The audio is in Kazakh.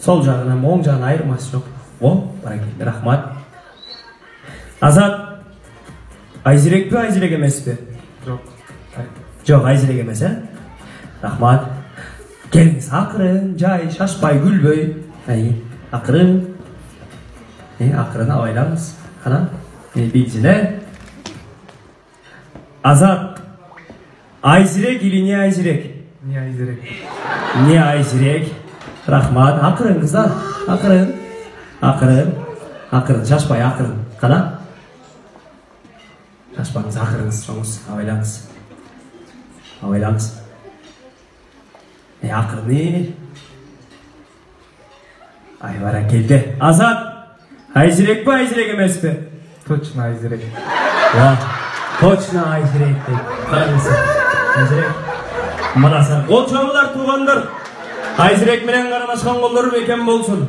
Sol жағынан оң жағынан айырмасы жоқ. О, баракелді, рахмат. Азат, Айзерек пе, Айзерек емес пе? Жоқ, Айзерек емес, Рахмат. Келіңіз, ақырын, жай, шашпай, күлбөй. Ақырын. Ақырын абайлаңыз. Қана, бейджілі. Азат, Айзерек или не Айзерек? Не Айзерек. Не Айзерек. Рахмат, ақырын қыздар, ақырын. Ақырын, шашпай, ақырын. Қана? Шашпаңыз, ақырыңыз, жоңыз, абайлаңыз. Ақырын. Ай, баракелді. Азат, Айзерек пе, Айзерек емес пе? Точно Айзерек. Точно Айзерек. Қараңызы, Айзерек. Мынасы, ол чоңылар туғандар. Айзерек менен қарамашқан қолдары бекен болсын.